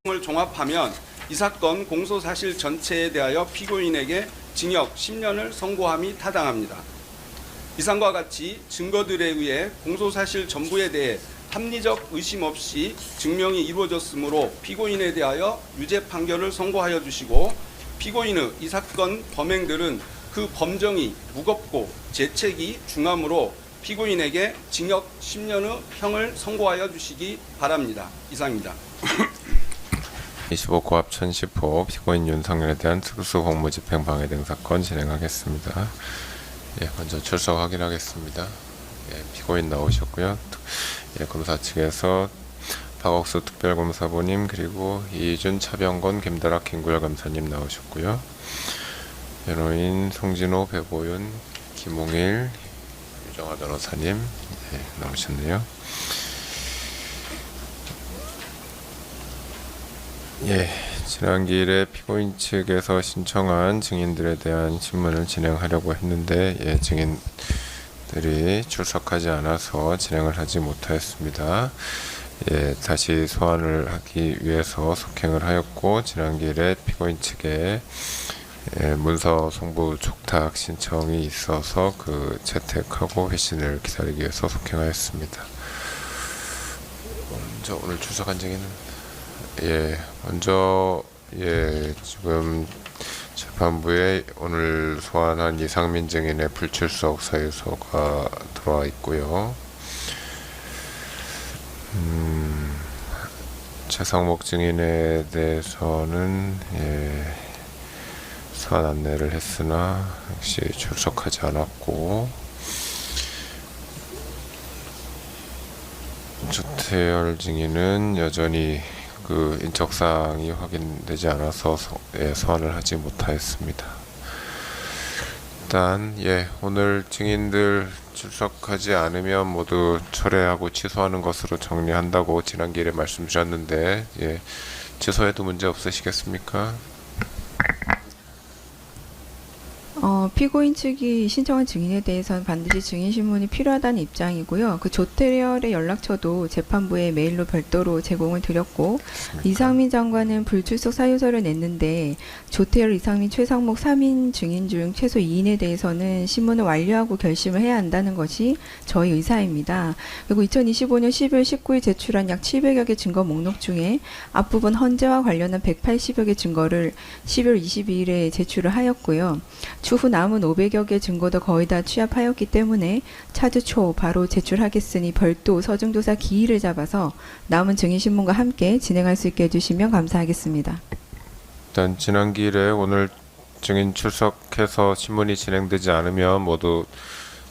을 종합하면 이 사건 공소사실 전체에 대하여 피고인에게 징역 10년을 선고함이 타당합니다. 이상과 같이 증거들에 의해 공소사실 전부에 대해 합리적 의심 없이 증명이 이루어졌으므로 피고인에 대하여 유죄 판결을 선고하여 주시고, 피고인의 이 사건 범행들은 그 범정이 무겁고 죄책이 중하므로 피고인에게 징역 10년의 형을 선고하여 주시기 바랍니다. 이상입니다. 25 고압 1010호 피고인 윤석열에 대한 특수 공무집행 방해 등 사건 진행하겠습니다. 먼저 출석 확인하겠습니다. 피고인 나오셨고요. 검사 측에서 박옥수 특별검사부님, 그리고 이준 차병건 김다락 김구열 검사님 나오셨고요. 변호인 송진호, 배보윤, 김홍일, 유정화 변호사님 나오셨네요. 지난 기일에 피고인 측에서 신청한 증인들에 대한 신문을 진행하려고 했는데 증인들이 출석하지 않아서 진행을 하지 못하였습니다. 다시 소환을 하기 위해서 속행을 하였고, 지난 기일에 피고인 측에 문서 송부 촉탁 신청이 있어서 그 채택하고 회신을 기다리기 위해서 속행하였습니다. 먼저 오늘 출석한 증인은 먼저 지금 재판부에 오늘 소환한 이상민 증인의 불출석 사유서가 들어와 있고요. 최상목 증인에 대해서는 소환 안내를 했으나 역시 출석하지 않았고, 조태열 증인은 여전히 그 인적사항이 확인되지 않아서 소환을 하지 못하였습니다. 일단 오늘 증인들 출석하지 않으면 모두 철회하고 취소하는 것으로 정리한다고 지난 기일에 말씀 주셨는데 취소해도 문제 없으시겠습니까? 피고인 측이 신청한 증인에 대해서는 반드시 증인 신문이 필요하다는 입장이고요. 그 조태열의 연락처도 재판부에 메일로 별도로 제공을 드렸고, 그렇습니까? 이상민 장관은 불출석 사유서를 냈는데 조태열, 이상민, 최상목 3인 증인 중 최소 2인에 대해서는 신문을 완료하고 결심을 해야 한다는 것이 저희 의사입니다. 그리고 2025년 12월 19일 제출한 약 700여 개 증거 목록 중에 앞부분 헌재와 관련한 180여 개 증거를 12월 22일에 제출을 하였고요. 추후 남은 500여 개 증거도 거의 다 취합하였기 때문에 차주 초 바로 제출하겠으니 별도 서중조사 기일을 잡아서 남은 증인신문과 함께 진행할 수 있게 해주시면 감사하겠습니다. 일단 지난 기일에 오늘 증인 출석해서 신문이 진행되지 않으면 모두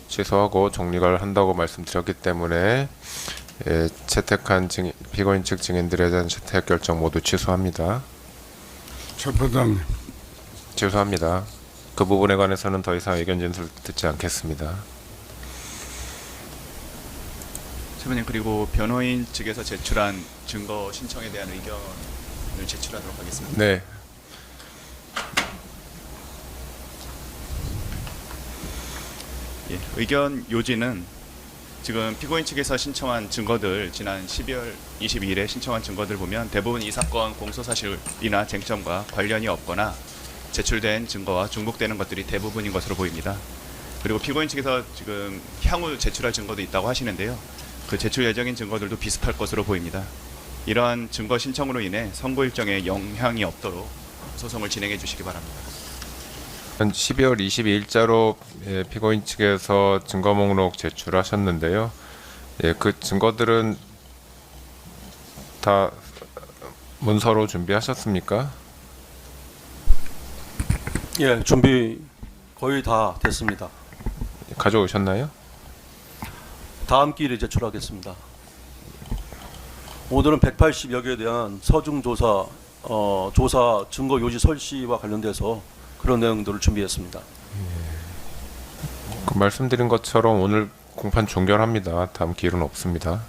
취소하고 정리를 한다고 말씀드렸기 때문에 채택한 피고인 측 증인들에 대한 채택 결정 모두 취소합니다. 재판장님, 취소합니다. 그 부분에 관해서는 더 이상 의견 진술 듣지 않겠습니다. 재판님, 그리고 변호인 측에서 제출한 증거 신청에 대한 의견을 제출하도록 하겠습니다. 네. 의견 요지는 지금 피고인 측에서 신청한 증거들, 지난 12월 22일에 신청한 증거들 보면 대부분 이 사건 공소사실이나 쟁점과 관련이 없거나 제출된 증거와 중복되는 것들이 대부분인 것으로 보입니다. 그리고 피고인 측에서 지금 향후 제출할 증거도 있다고 하시는데요. 그 제출 예정인 증거들도 비슷할 것으로 보입니다. 이러한 증거 신청으로 인해 선고 일정에 영향이 없도록 소송을 진행해 주시기 바랍니다. 12월 22일자로 피고인 측에서 증거 목록 제출하셨는데요. 그 증거들은 다 문서로 준비하셨습니까? 준비 거의 다 됐습니다. 가져오셨나요? 다음 기일에 제출하겠습니다. 오늘은 180여 개에 대한 서중 조사, 조사 증거 요지 설시와 관련돼서 그런 내용들을 준비했습니다. 그 말씀드린 것처럼 오늘 공판 종결합니다. 다음 기일은 없습니다.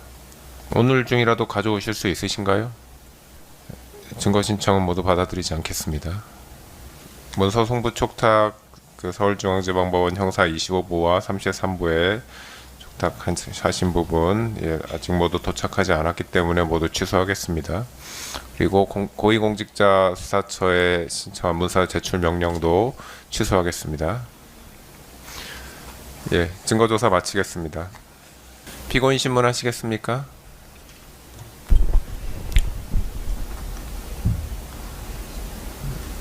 오늘 중이라도 가져오실 수 있으신가요? 증거 신청은 모두 받아들이지 않겠습니다. 문서 송부 촉탁 서울중앙지방법원 형사 25부와 33부에 촉탁하신 부분 아직 모두 도착하지 않았기 때문에 모두 취소하겠습니다. 그리고 고위공직자 수사처에 신청한 문서 제출 명령도 취소하겠습니다. 예, 증거조사 마치겠습니다. 피고인 신문하시겠습니까?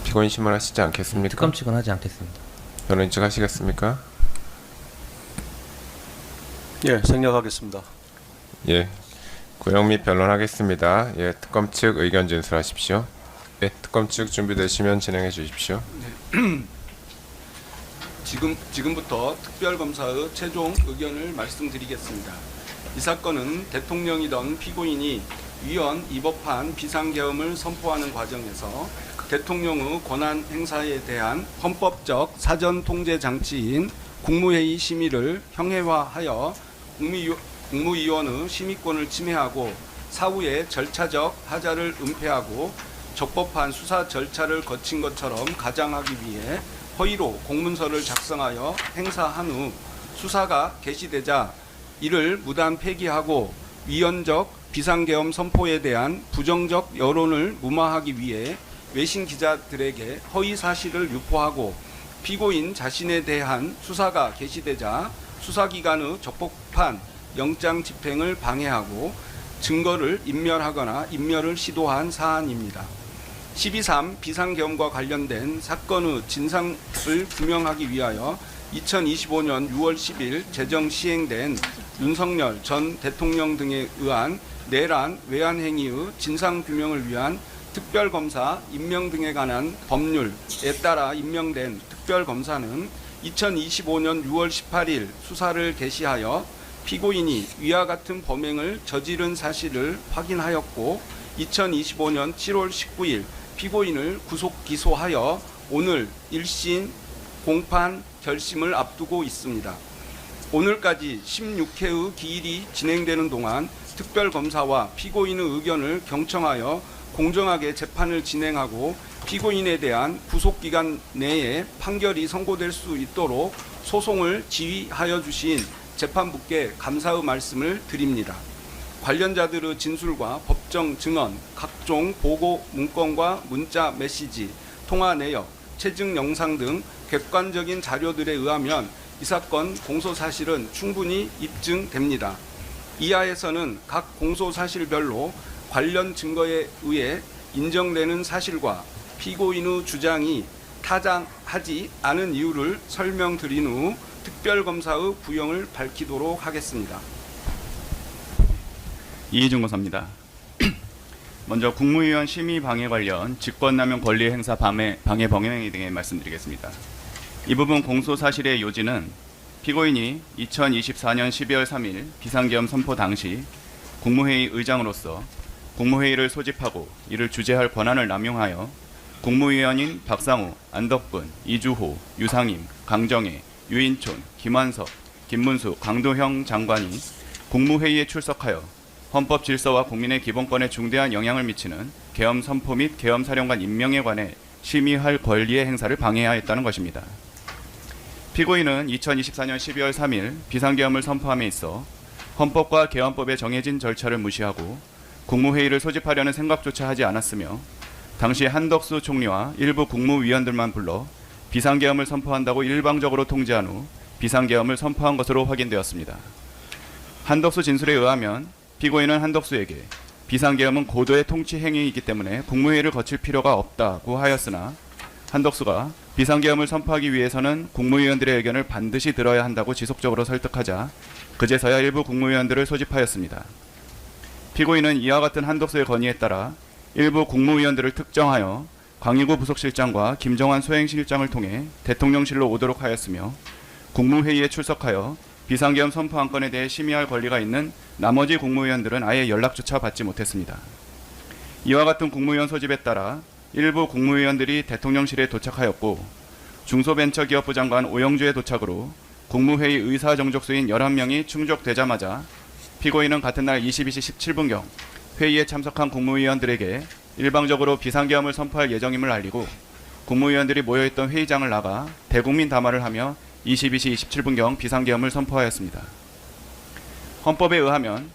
피고인 신문하시지 않겠습니까? 특검 측은 하지 않겠습니다. 변호인 측 하시겠습니까? 예, 생략하겠습니다. 예, 구형 및 변론하겠습니다. 예, 특검 측 의견 진술하십시오. 예, 특검 측 준비되시면 진행해 주십시오. 지금부터 특별검사의 최종 의견을 말씀드리겠습니다. 이 사건은 대통령이던 피고인이 위헌 위법한 비상계엄을 선포하는 과정에서 대통령의 권한 행사에 대한 헌법적 사전 통제 장치인 국무회의 심의를 형해화하여 국무위원의 심의권을 침해하고 사후에 절차적 하자를 은폐하고 적법한 수사 절차를 거친 것처럼 가장하기 위해 허위로 공문서를 작성하여 행사한 후 수사가 개시되자 이를 무단 폐기하고 위헌적 비상계엄 선포에 대한 부정적 여론을 무마하기 위해 외신 기자들에게 허위 사실을 유포하고 피고인 자신에 대한 수사가 개시되자 수사기관의 적법한 영장 집행을 방해하고 증거를 인멸하거나 인멸을 시도한 사안입니다. 12.3 비상계엄과 관련된 사건의 진상을 규명하기 위하여 2025년 6월 10일 제정 시행된 윤석열 전 대통령 등에 의한 내란 외환 행위의 진상 규명을 위한 특별검사 임명 등에 관한 법률에 따라 임명된 특별검사는 2025년 6월 18일 수사를 개시하여 피고인이 위와 같은 범행을 저지른 사실을 확인하였고 2025년 7월 19일 피고인을 구속 기소하여 오늘 1심 공판 결심을 앞두고 있습니다. 오늘까지 16회의 기일이 진행되는 동안 특별검사와 피고인의 의견을 경청하여 공정하게 재판을 진행하고 피고인에 대한 구속기간 내에 판결이 선고될 수 있도록 소송을 지휘하여 주신 재판부께 감사의 말씀을 드립니다. 관련자들의 진술과 법정 증언, 각종 보고 문건과 문자 메시지, 통화 내역, 체증 영상 등 객관적인 자료들에 의하면 이 사건 공소 사실은 충분히 입증됩니다. 이하에서는 각 공소 사실별로 관련 증거에 의해 인정되는 사실과 피고인의 주장이 타당하지 않은 이유를 설명드린 후 특별검사의 부형을 밝히도록 하겠습니다. 이희준 검사입니다. 먼저 국무위원 심의 방해 관련 직권남용 권리 행사 방해 범행행위 등에 말씀드리겠습니다. 이 부분 공소 사실의 요지는 피고인이 2024년 12월 3일 비상계엄 선포 당시 국무회의 의장으로서 국무회의를 소집하고 이를 주재할 권한을 남용하여 국무위원인 박상우, 안덕근, 이주호, 유상임, 강정혜, 유인촌, 김완석, 김문수, 강도형 장관이 국무회의에 출석하여 헌법 질서와 국민의 기본권에 중대한 영향을 미치는 계엄 선포 및 계엄 사령관 임명에 관해 심의할 권리의 행사를 방해하였다는 것입니다. 피고인은 2024년 12월 3일 비상계엄을 선포함에 있어 헌법과 계엄법에 정해진 절차를 무시하고 국무회의를 소집하려는 생각조차 하지 않았으며 당시 한덕수 총리와 일부 국무위원들만 불러 비상계엄을 선포한다고 일방적으로 통지한 후 비상계엄을 선포한 것으로 확인되었습니다. 한덕수 진술에 의하면 피고인은 한덕수에게 비상계엄은 고도의 통치 행위이기 때문에 국무회의를 거칠 필요가 없다고 하였으나 한덕수가 비상계엄을 선포하기 위해서는 국무위원들의 의견을 반드시 들어야 한다고 지속적으로 설득하자 그제서야 일부 국무위원들을 소집하였습니다. 피고인은 이와 같은 한덕수의 건의에 따라 일부 국무위원들을 특정하여 광의구 부속실장과 김정환 소행실장을 통해 대통령실로 오도록 하였으며 국무회의에 출석하여 비상계엄 선포 안건에 대해 심의할 권리가 있는 나머지 국무위원들은 아예 연락조차 받지 못했습니다. 이와 같은 국무위원 소집에 따라 일부 국무위원들이 대통령실에 도착하였고 중소벤처기업부 장관 오영주의 도착으로 국무회의 의사정족수인 11명이 충족되자마자 피고인은 같은 날 22시 17분경 회의에 참석한 국무위원들에게 일방적으로 비상계엄을 선포할 예정임을 알리고 국무위원들이 모여있던 회의장을 나가 대국민 담화를 하며 22시 27분경 비상계엄을 선포하였습니다. 헌법에 의하면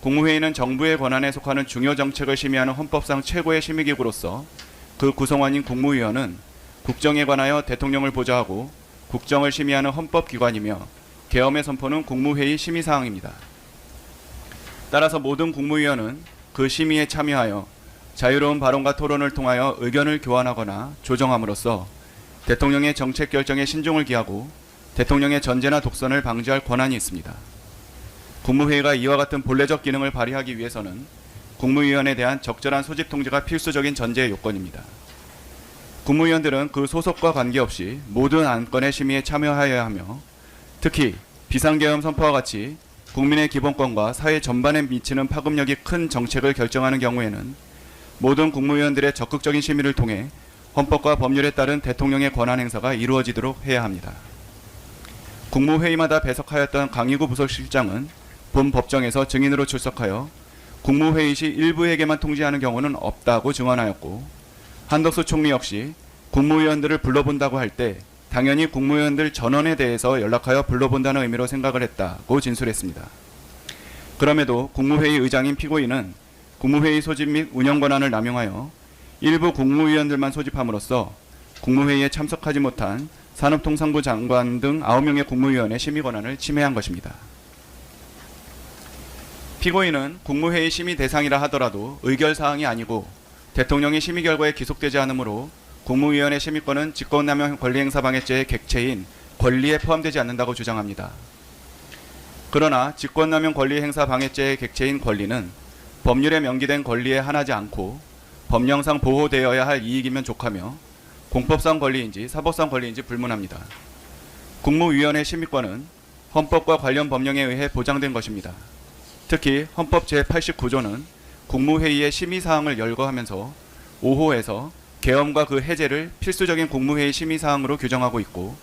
국무회의는 정부의 권한에 속하는 중요 정책을 심의하는 헌법상 최고의 심의기구로서 그 구성원인 국무위원은 국정에 관하여 대통령을 보좌하고 국정을 심의하는 헌법기관이며 계엄의 선포는 국무회의 심의사항입니다. 따라서 모든 국무위원은 그 심의에 참여하여 자유로운 발언과 토론을 통하여 의견을 교환하거나 조정함으로써 대통령의 정책 결정에 신중을 기하고 대통령의 전제나 독선을 방지할 권한이 있습니다. 국무회의가 이와 같은 본래적 기능을 발휘하기 위해서는 국무위원에 대한 적절한 소집 통제가 필수적인 전제 요건입니다. 국무위원들은 그 소속과 관계없이 모든 안건의 심의에 참여하여야 하며 특히 비상계엄 선포와 같이 국민의 기본권과 사회 전반에 미치는 파급력이 큰 정책을 결정하는 경우에는 모든 국무위원들의 적극적인 심의를 통해 헌법과 법률에 따른 대통령의 권한 행사가 이루어지도록 해야 합니다. 국무회의마다 배석하였던 강희구 부속실장은 본 법정에서 증인으로 출석하여 국무회의 시 일부에게만 통지하는 경우는 없다고 증언하였고, 한덕수 총리 역시 국무위원들을 불러본다고 할 때 당연히 국무위원들 전원에 대해서 연락하여 불러본다는 의미로 생각을 했다고 진술했습니다. 그럼에도 국무회의 의장인 피고인은 국무회의 소집 및 운영 권한을 남용하여 일부 국무위원들만 소집함으로써 국무회의에 참석하지 못한 산업통상부 장관 등 9명의 국무위원의 심의 권한을 침해한 것입니다. 피고인은 국무회의 심의 대상이라 하더라도 의결사항이 아니고 대통령이 심의 결과에 기속되지 않으므로 국무위원의 심의권은 직권남용 권리행사방해죄의 객체인 권리에 포함되지 않는다고 주장합니다. 그러나 직권남용 권리행사방해죄의 객체인 권리는 법률에 명기된 권리에 한하지 않고 법령상 보호되어야 할 이익이면 족하며 공법상 권리인지 사법상 권리인지 불문합니다. 국무위원회 심의권은 헌법과 관련 법령에 의해 보장된 것입니다. 특히 헌법 제89조는 국무회의의 심의사항을 열거하면서 5호에서 계엄과 그 해제를 필수적인 국무회의 심의사항으로 규정하고 있고,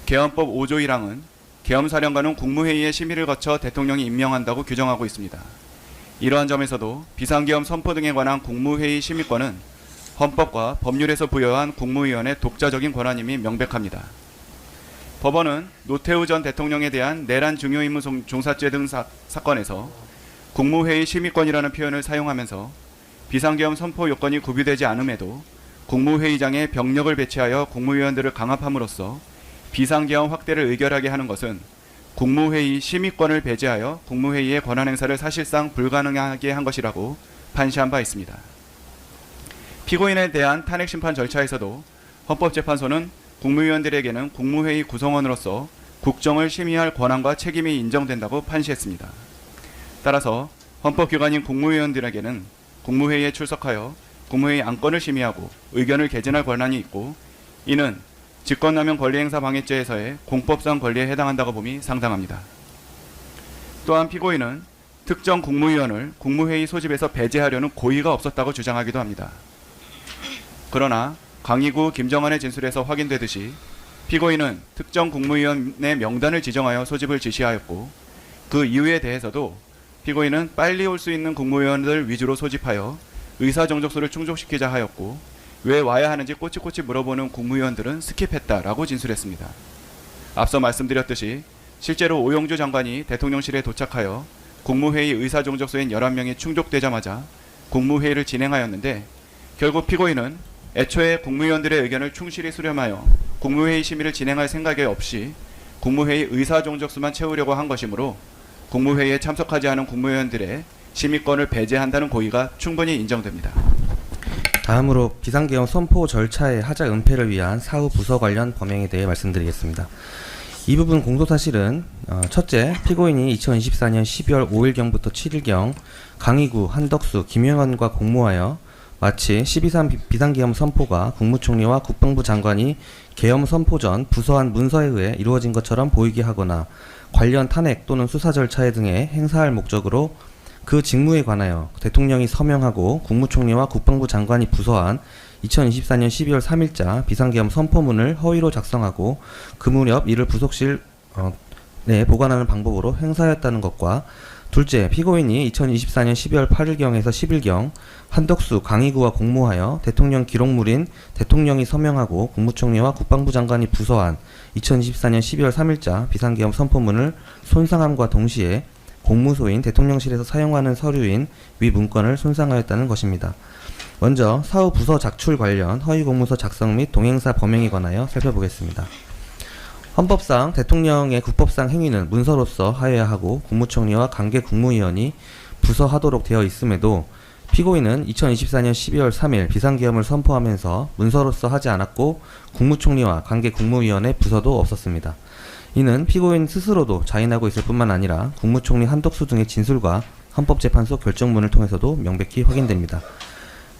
계엄법 5조 1항은 계엄사령관은 국무회의의 심의를 거쳐 대통령이 임명한다고 규정하고 있습니다. 이러한 점에서도 비상계엄 선포 등에 관한 국무회의 심의권은 헌법과 법률에서 부여한 국무위원의 독자적인 권한임이 명백합니다. 법원은 노태우 전 대통령에 대한 내란 중요임무 종사죄 등 사건에서 국무회의 심의권이라는 표현을 사용하면서 비상계엄 선포 요건이 구비되지 않음에도 국무회의장에 병력을 배치하여 국무위원들을 강압함으로써 비상계엄 확대를 의결하게 하는 것은 국무회의 심의권을 배제하여 국무회의의 권한 행사를 사실상 불가능하게 한 것이라고 판시한 바 있습니다. 피고인에 대한 탄핵심판 절차에서도 헌법재판소는 국무위원들에게는 국무회의 구성원으로서 국정을 심의할 권한과 책임이 인정된다고 판시했습니다. 따라서 헌법기관인 국무위원들에게는 국무회의에 출석하여 국무회의 안건을 심의하고 의견을 개진할 권한이 있고, 이는 직권남용 권리행사방해죄에서의 공법상 권리에 해당한다고 봄이 상당합니다. 또한 피고인은 특정 국무위원을 국무회의 소집에서 배제하려는 고의가 없었다고 주장하기도 합니다. 그러나 강희구, 김정환의 진술에서 확인되듯이 피고인은 특정 국무위원의 명단을 지정하여 소집을 지시하였고, 그 이유에 대해서도 피고인은 빨리 올 수 있는 국무위원들 위주로 소집하여 의사정족수를 충족시키자 하였고, 왜 와야 하는지 꼬치꼬치 물어보는 국무위원들은 스킵했다라고 진술했습니다. 앞서 말씀드렸듯이 실제로 오영주 장관이 대통령실에 도착하여 국무회의 의사정족수인 11명이 충족되자마자 국무회의를 진행하였는데, 결국 피고인은 애초에 국무위원들의 의견을 충실히 수렴하여 국무회의 심의를 진행할 생각이 없이 국무회의 의사정족수만 채우려고 한 것이므로 국무회의에 참석하지 않은 국무위원들의 심의권을 배제한다는 고의가 충분히 인정됩니다. 다음으로 비상계엄 선포 절차의 하자 은폐를 위한 사후 부서 관련 범행에 대해 말씀드리겠습니다. 이 부분 공소사실은 첫째, 피고인이 2024년 12월 5일경부터 7일경 강희구, 한덕수, 김영환과 공모하여 마치 12.3 비상계엄 선포가 국무총리와 국방부 장관이 계엄 선포 전 부서한 문서에 의해 이루어진 것처럼 보이게 하거나 관련 탄핵 또는 수사 절차에 등에 행사할 목적으로 그 직무에 관하여 대통령이 서명하고 국무총리와 국방부 장관이 부서한 2024년 12월 3일자 비상계엄 선포문을 허위로 작성하고 그 무렵 이를 부속실 내에 보관하는 방법으로 행사하였다는 것과, 둘째, 피고인이 2024년 12월 8일경에서 10일경 한덕수, 강희구와 공모하여 대통령 기록물인 대통령이 서명하고 국무총리와 국방부 장관이 부서한 2024년 12월 3일자 비상계엄 선포문을 손상함과 동시에 공무소인 대통령실에서 사용하는 서류인 위 문건을 손상하였다는 것입니다. 먼저 사후 부서 작출 관련 허위 공문서 작성 및 동행사 범행에 관하여 살펴보겠습니다. 헌법상 대통령의 국법상 행위는 문서로서 하여야 하고 국무총리와 관계 국무위원이 부서하도록 되어 있음에도 피고인은 2024년 12월 3일 비상계엄을 선포하면서 문서로서 하지 않았고 국무총리와 관계 국무위원의 부서도 없었습니다. 이는 피고인 스스로도 자인하고 있을 뿐만 아니라 국무총리 한덕수 등의 진술과 헌법재판소 결정문을 통해서도 명백히 확인됩니다.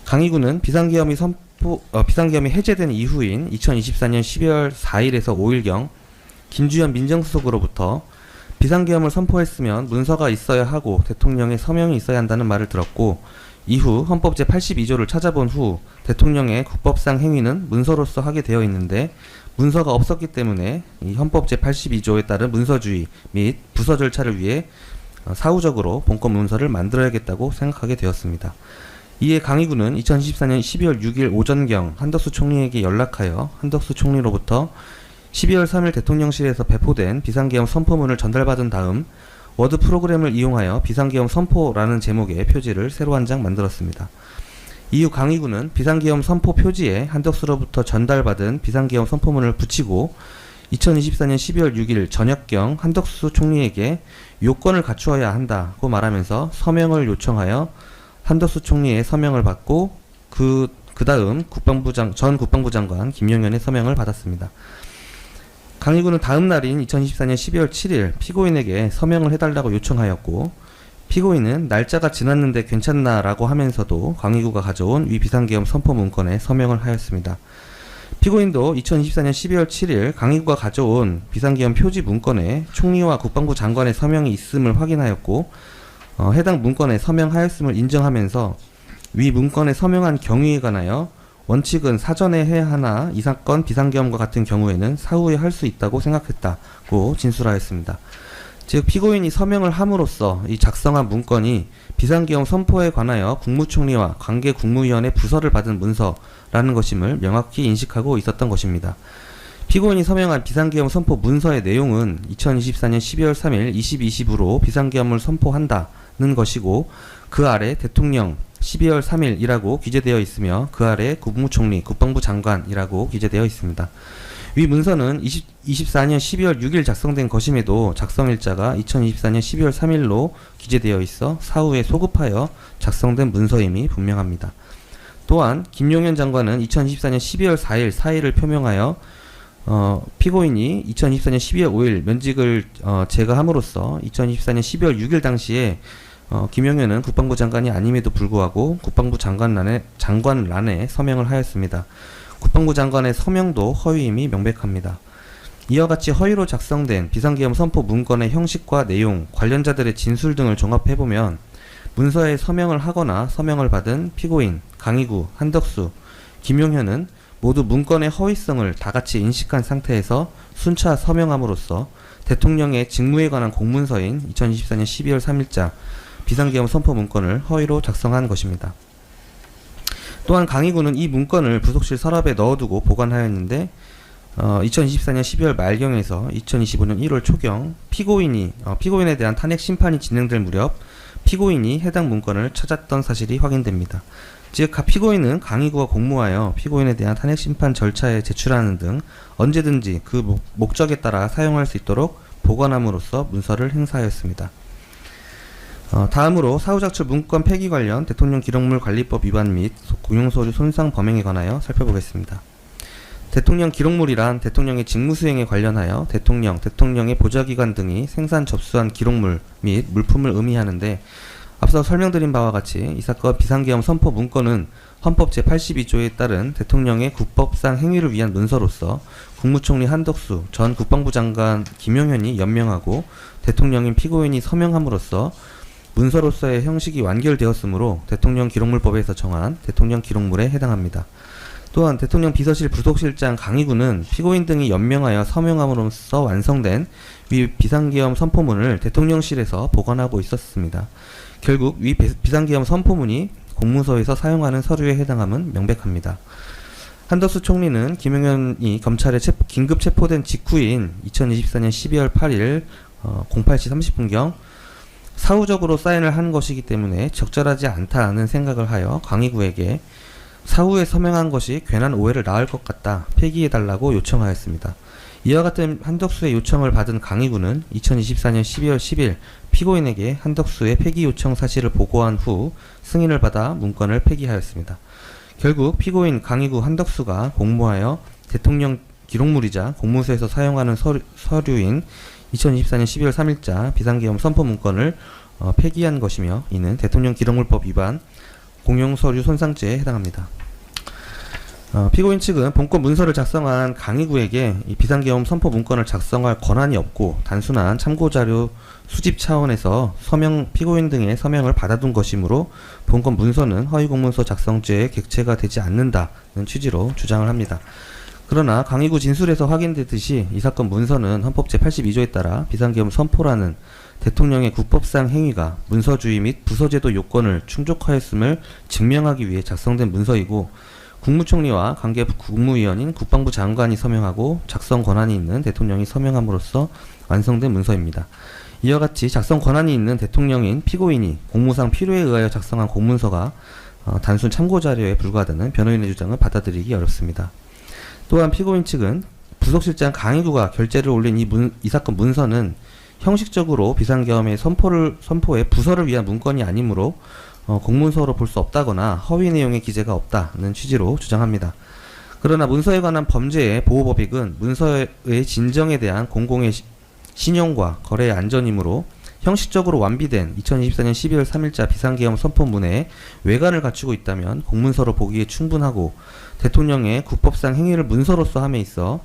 강희구는 비상계엄이 해제된 이후인 2024년 12월 4일에서 5일경 김주현 민정수석으로부터 비상계엄을 선포했으면 문서가 있어야 하고 대통령의 서명이 있어야 한다는 말을 들었고, 이후 헌법 제82조를 찾아본 후 대통령의 국법상 행위는 문서로서 하게 되어 있는데 문서가 없었기 때문에 이 헌법 제82조에 따른 문서주의 및 부서 절차를 위해 사후적으로 본건 문서를 만들어야겠다고 생각하게 되었습니다. 이에 강희구는 2024년 12월 6일 오전경 한덕수 총리에게 연락하여 한덕수 총리로부터 12월 3일 대통령실에서 배포된 비상계엄 선포문을 전달받은 다음 워드 프로그램을 이용하여 비상계엄 선포라는 제목의 표지를 새로 한 장 만들었습니다. 이후 강희구는 비상계엄 선포 표지에 한덕수로부터 전달받은 비상계엄 선포문을 붙이고 2024년 12월 6일 저녁경 한덕수 총리에게 요건을 갖추어야 한다고 말하면서 서명을 요청하여 한덕수 총리의 서명을 받고 그 다음 전 국방부 장관 김용현의 서명을 받았습니다. 강희구는 다음 날인 2024년 12월 7일 피고인에게 서명을 해달라고 요청하였고, 피고인은 날짜가 지났는데 괜찮나라고 하면서도 강희구가 가져온 위 비상계엄 선포 문건에 서명을 하였습니다. 피고인도 2024년 12월 7일 강희구가 가져온 비상계엄 표지 문건에 총리와 국방부 장관의 서명이 있음을 확인하였고, 해당 문건에 서명하였음을 인정하면서 위 문건에 서명한 경위에 관하여 원칙은 사전에 해야 하나 이 사건 비상계엄과 같은 경우에는 사후에 할 수 있다고 생각했다고 진술하였습니다. 즉 피고인이 서명을 함으로써 이 작성한 문건이 비상계엄 선포에 관하여 국무총리와 관계 국무위원의 부서를 받은 문서라는 것임을 명확히 인식하고 있었던 것입니다. 피고인이 서명한 비상계엄 선포 문서의 내용은 2024년 12월 3일 2020으로 비상계엄을 선포한다는 것이고, 그 아래 대통령 12월 3일이라고 기재되어 있으며 그 아래 국무총리, 국방부 장관이라고 기재되어 있습니다. 위 문서는 2024년 12월 6일 작성된 것임에도 작성일자가 2024년 12월 3일로 기재되어 있어 사후에 소급하여 작성된 문서임이 분명합니다. 또한 김용현 장관은 2024년 12월 4일 사의를 표명하여 피고인이 2024년 12월 5일 면직을 제거함으로써 2024년 12월 6일 당시에 김용현은 국방부 장관이 아님에도 불구하고 국방부 장관란에 서명을 하였습니다. 국방부 장관의 서명도 허위임이 명백합니다. 이와 같이 허위로 작성된 비상계엄 선포 문건의 형식과 내용, 관련자들의 진술 등을 종합해보면 문서에 서명을 하거나 서명을 받은 피고인, 강희구, 한덕수, 김용현은 모두 문건의 허위성을 다같이 인식한 상태에서 순차 서명함으로써 대통령의 직무에 관한 공문서인 2024년 12월 3일자 비상계엄 선포 문건을 허위로 작성한 것입니다. 또한 강희구는 이 문건을 부속실 서랍에 넣어두고 보관하였는데 2024년 12월 말경에서 2025년 1월 초경 피고인에 대한 탄핵 심판이 진행될 무렵 피고인이 해당 문건을 찾았던 사실이 확인됩니다. 즉 피고인은 강희구가 공모하여 피고인에 대한 탄핵 심판 절차에 제출하는 등 언제든지 그 목적에 따라 사용할 수 있도록 보관함으로써 문서를 행사하였습니다. 다음으로 사후작출 문건 폐기 관련 대통령 기록물 관리법 위반 및 공용서류 손상 범행에 관하여 살펴보겠습니다. 대통령 기록물이란 대통령의 직무수행에 관련하여 대통령의 보좌기관 등이 생산 접수한 기록물 및 물품을 의미하는데, 앞서 설명드린 바와 같이 이 사건 비상계엄 선포 문건은 헌법 제82조에 따른 대통령의 국법상 행위를 위한 문서로서 국무총리 한덕수, 전 국방부 장관 김용현이 연명하고 대통령인 피고인이 서명함으로써 문서로서의 형식이 완결되었으므로 대통령 기록물법에서 정한 대통령 기록물에 해당합니다. 또한 대통령 비서실 부속실장 강희구는 피고인 등이 연명하여 서명함으로써 완성된 위 비상계엄 선포문을 대통령실에서 보관하고 있었습니다. 결국 위 비상계엄 선포문이 공문서에서 사용하는 서류에 해당함은 명백합니다. 한덕수 총리는 김용현이 검찰에 긴급 체포된 직후인 2024년 12월 8일 08시 30분경 사후적으로 사인을 한 것이기 때문에 적절하지 않다는 생각을 하여 강의구에게 사후에 서명한 것이 괜한 오해를 낳을 것 같다 폐기해달라고 요청하였습니다. 이와 같은 한덕수의 요청을 받은 강의구는 2024년 12월 10일 피고인에게 한덕수의 폐기 요청 사실을 보고한 후 승인을 받아 문건을 폐기하였습니다. 결국 피고인 강의구 한덕수가 공모하여 대통령 기록물이자 공무소에서 사용하는 서류인 2024년 12월 3일자 비상계엄 선포 문건을 폐기한 것이며 이는 대통령 기록물법 위반 공용서류 손상죄에 해당합니다. 피고인 측은 본건 문서를 작성한 강의구에게 이 비상계엄 선포 문건을 작성할 권한이 없고 단순한 참고자료 수집 차원에서 피고인 등의 서명을 받아둔 것이므로 본건 문서는 허위공문서 작성죄의 객체가 되지 않는다는 취지로 주장을 합니다. 그러나 강의구 진술에서 확인되듯이 이 사건 문서는 헌법 제82조에 따라 비상계엄 선포라는 대통령의 국법상 행위가 문서주의 및 부서제도 요건을 충족하였음을 증명하기 위해 작성된 문서이고 국무총리와 관계 국무위원인 국방부 장관이 서명하고 작성 권한이 있는 대통령이 서명함으로써 완성된 문서입니다. 이와 같이 작성 권한이 있는 대통령인 피고인이 공무상 필요에 의하여 작성한 공문서가 단순 참고자료에 불과하다는 변호인의 주장을 받아들이기 어렵습니다. 또한 피고인 측은 부속실장 강의구가 결재를 올린 이 사건 문서는 형식적으로 비상계엄의 선포에 부서를 위한 문건이 아니므로 공문서로 볼 수 없다거나 허위 내용의 기재가 없다는 취지로 주장합니다. 그러나 문서에 관한 범죄의 보호법익은 문서의 진정에 대한 공공의 신용과 거래의 안전이므로 형식적으로 완비된 2024년 12월 3일자 비상계엄 선포문에 외관을 갖추고 있다면 공문서로 보기에 충분하고 대통령의 국법상 행위를 문서로서 함에 있어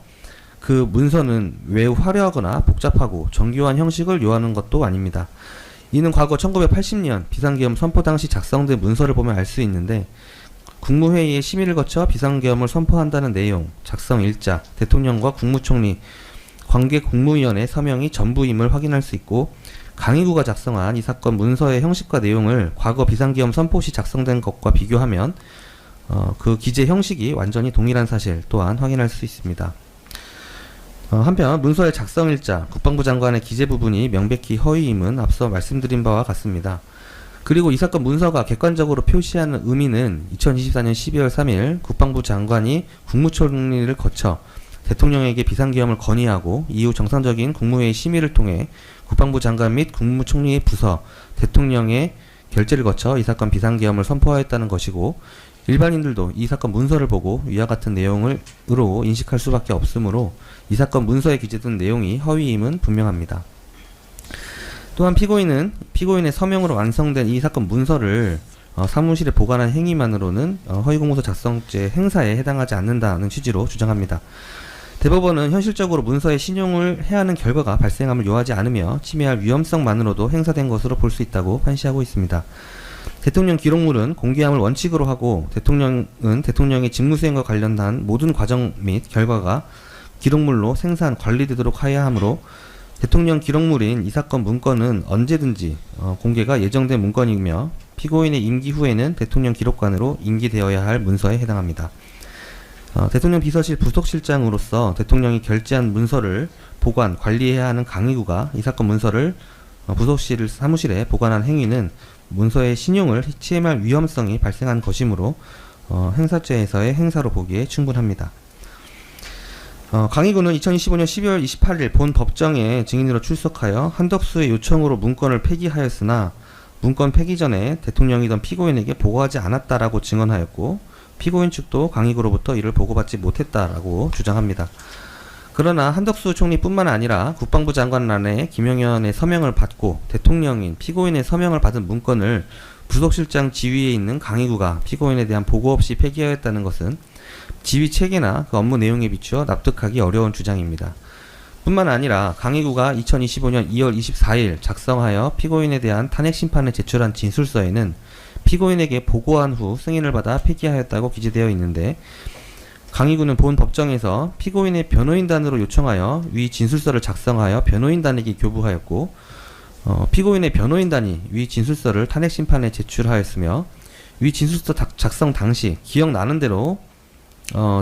그 문서는 매우 화려하거나 복잡하고 정교한 형식을 요하는 것도 아닙니다. 이는 과거 1980년 비상계엄 선포 당시 작성된 문서를 보면 알 수 있는데 국무회의의 심의를 거쳐 비상계엄을 선포한다는 내용, 작성 일자, 대통령과 국무총리, 관계 국무위원의 서명이 전부임을 확인할 수 있고 강의구가 작성한 이 사건 문서의 형식과 내용을 과거 비상계엄 선포 시 작성된 것과 비교하면 그 기재 형식이 완전히 동일한 사실 또한 확인할 수 있습니다. 한편 문서의 작성일자, 국방부 장관의 기재 부분이 명백히 허위임은 앞서 말씀드린 바와 같습니다. 그리고 이 사건 문서가 객관적으로 표시하는 의미는 2024년 12월 3일 국방부 장관이 국무총리를 거쳐 대통령에게 비상계엄을 건의하고 이후 정상적인 국무회의 심의를 통해 국방부 장관 및 국무총리의 부서, 대통령의 결재를 거쳐 이 사건 비상계엄을 선포하였다는 것이고 일반인들도 이 사건 문서를 보고 위와 같은 내용으로 인식할 수밖에 없으므로 이 사건 문서에 기재된 내용이 허위임은 분명합니다. 또한 피고인의 서명으로 완성된 이 사건 문서를 사무실에 보관한 행위만으로는 허위공문서 작성죄 행사에 해당하지 않는다는 취지로 주장합니다. 대법원은 현실적으로 문서에 신용을 해야 하는 결과가 발생함을 요하지 않으며 침해할 위험성만으로도 행사된 것으로 볼 수 있다고 판시하고 있습니다. 대통령 기록물은 공개함을 원칙으로 하고 대통령은 대통령의 직무수행과 관련한 모든 과정 및 결과가 기록물로 생산, 관리되도록 하여야 하므로 대통령 기록물인 이 사건 문건은 언제든지 공개가 예정된 문건이며 피고인의 임기 후에는 대통령 기록관으로 인기되어야 할 문서에 해당합니다. 대통령 비서실 부속실장으로서 대통령이 결재한 문서를 보관, 관리해야 하는 강의구가 이 사건 문서를 부속실 사무실에 보관한 행위는 문서의 신용을 침해할 위험성이 발생한 것이므로 행사죄에서의 행사로 보기에 충분합니다. 강의구는 2025년 12월 28일 본 법정에 증인으로 출석하여 한덕수의 요청으로 문건을 폐기하였으나 문건 폐기 전에 대통령이던 피고인에게 보고하지 않았다라고 증언하였고 피고인 측도 강의구로부터 이를 보고받지 못했다라고 주장합니다. 그러나 한덕수 총리뿐만 아니라 국방부 장관란에 김영현의 서명을 받고 대통령인 피고인의 서명을 받은 문건을 부속실장 지위에 있는 강의구가 피고인에 대한 보고 없이 폐기하였다는 것은 지위 체계나 그 업무 내용에 비추어 납득하기 어려운 주장입니다. 뿐만 아니라 강의구가 2025년 2월 24일 작성하여 피고인에 대한 탄핵 심판을 제출한 진술서에는 피고인에게 보고한 후 승인을 받아 폐기하였다고 기재되어 있는데 강의구는 본 법정에서 피고인의 변호인단으로 요청하여 위 진술서를 작성하여 변호인단에게 교부하였고 피고인의 변호인단이 위 진술서를 탄핵 심판에 제출하였으며 위 진술서 작성 당시 기억나는 대로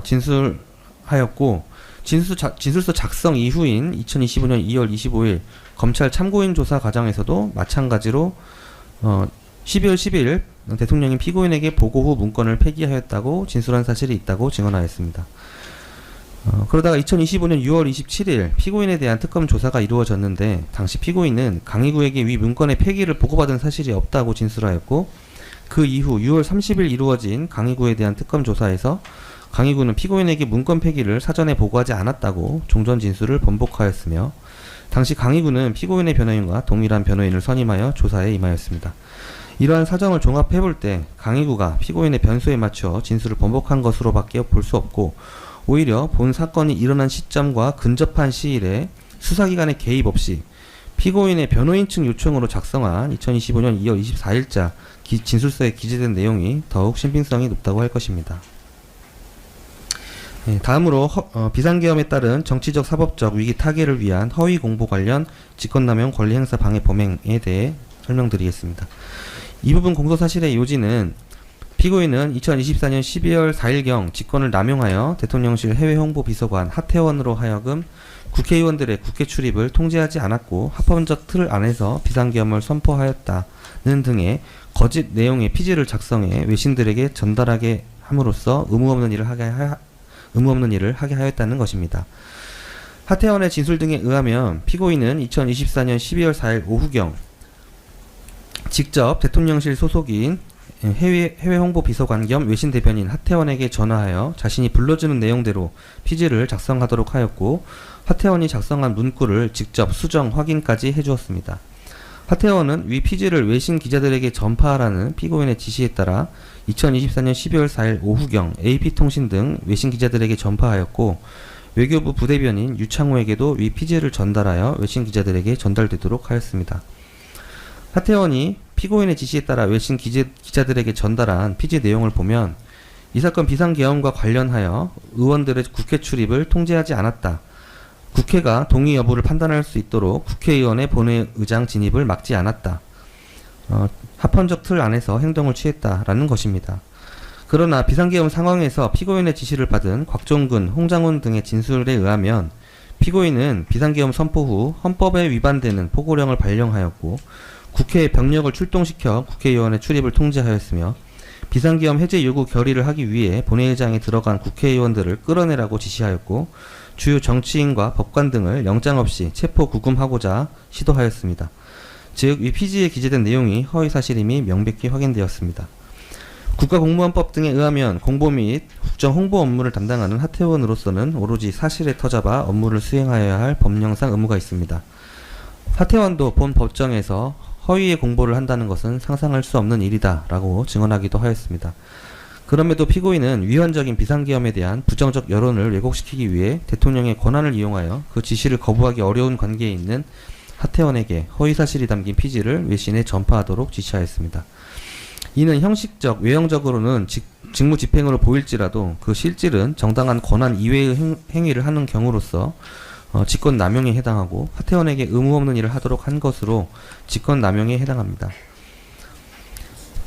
진술하였고 진술서 작성 이후인 2025년 2월 25일 검찰 참고인 조사 과정에서도 마찬가지로 12월 10일 대통령이 피고인에게 보고 후 문건을 폐기하였다고 진술한 사실이 있다고 증언하였습니다. 그러다가 2025년 6월 27일 피고인에 대한 특검 조사가 이루어졌는데 당시 피고인은 강희구에게 위 문건의 폐기를 보고받은 사실이 없다고 진술하였고 그 이후 6월 30일 이루어진 강희구에 대한 특검 조사에서 강희구는 피고인에게 문건 폐기를 사전에 보고하지 않았다고 종전 진술을 번복하였으며 당시 강희구는 피고인의 변호인과 동일한 변호인을 선임하여 조사에 임하였습니다. 이러한 사정을 종합해볼 때 강희구가 피고인의 변소에 맞춰 진술을 번복한 것으로밖에 볼 수 없고 오히려 본 사건이 일어난 시점과 근접한 시일에 수사기관의 개입 없이 피고인의 변호인 측 요청으로 작성한 2025년 2월 24일자 진술서에 기재된 내용이 더욱 신빙성이 높다고 할 것입니다. 다음으로 비상계엄에 따른 정치적 사법적 위기 타개를 위한 허위 공보 관련 직권남용 권리행사 방해 범행에 대해 설명드리겠습니다. 이 부분 공소사실의 요지는 피고인은 2024년 12월 4일경 직권을 남용하여 대통령실 해외홍보비서관 하태원으로 하여금 국회의원들의 국회 출입을 통제하지 않았고 합헌적 틀 안에서 비상계엄을 선포하였다는 등의 거짓 내용의 피지를 작성해 외신들에게 전달하게 함으로써 의무 없는 일을 하게 하였다는 것입니다. 하태원의 진술 등에 의하면 피고인은 2024년 12월 4일 오후경 직접 대통령실 소속인 해외 홍보 비서관 겸 외신 대변인 하태원에게 전화하여 자신이 불러주는 내용대로 피지를 작성하도록 하였고 하태원이 작성한 문구를 직접 수정 확인까지 해주었습니다. 하태원은 위 피지를 외신 기자들에게 전파하라는 피고인의 지시에 따라 2024년 12월 4일 오후경 AP통신 등 외신 기자들에게 전파하였고 외교부 부대변인 유창호에게도 위 피지를 전달하여 외신 기자들에게 전달되도록 하였습니다. 하태원이 피고인의 지시에 따라 외신 기자들에게 전달한 피지 내용을 보면 이 사건 비상계엄과 관련하여 의원들의 국회 출입을 통제하지 않았다. 국회가 동의 여부를 판단할 수 있도록 국회의원의 본회의장 진입을 막지 않았다. 합헌적 틀 안에서 행동을 취했다라는 것입니다. 그러나 비상계엄 상황에서 피고인의 지시를 받은 곽종근, 홍장훈 등의 진술에 의하면 피고인은 비상계엄 선포 후 헌법에 위반되는 포고령을 발령하였고 국회의 병력을 출동시켜 국회의원의 출입을 통제하였으며 비상계엄 해제 요구 결의를 하기 위해 본회의장에 들어간 국회의원들을 끌어내라고 지시하였고 주요 정치인과 법관 등을 영장 없이 체포 구금하고자 시도하였습니다. 즉, 이 피지에 기재된 내용이 허위사실임이 명백히 확인되었습니다. 국가공무원법 등에 의하면 공보 및 국정 홍보 업무를 담당하는 하태원으로서는 오로지 사실에 터잡아 업무를 수행하여야 할 법령상 의무가 있습니다. 하태원도 본 법정에서 허위의 공보를 한다는 것은 상상할 수 없는 일이다 라고 증언하기도 하였습니다. 그럼에도 피고인은 위헌적인 비상계엄에 대한 부정적 여론을 왜곡시키기 위해 대통령의 권한을 이용하여 그 지시를 거부하기 어려운 관계에 있는 하태원에게 허위사실이 담긴 피지를 외신에 전파하도록 지시하였습니다. 이는 형식적, 외형적으로는 직무 집행으로 보일지라도 그 실질은 정당한 권한 이외의 행위를 하는 경우로서 직권 남용에 해당하고 하태원에게 의무 없는 일을 하도록 한 것으로 직권 남용에 해당합니다.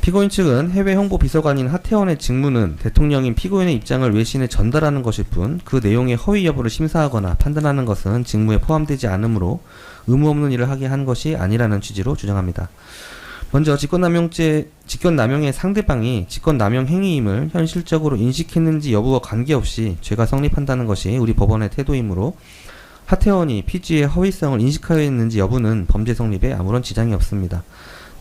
피고인 측은 해외 홍보 비서관인 하태원의 직무는 대통령인 피고인의 입장을 외신에 전달하는 것일 뿐 그 내용의 허위 여부를 심사하거나 판단하는 것은 직무에 포함되지 않으므로 의무 없는 일을 하게 한 것이 아니라는 취지로 주장합니다. 먼저 직권남용의 상대방이 직권남용 행위임을 현실적으로 인식했는지 여부와 관계없이 죄가 성립한다는 것이 우리 법원의 태도이므로 하태원이 피지의 허위성을 인식하였는지 여부는 범죄 성립에 아무런 지장이 없습니다.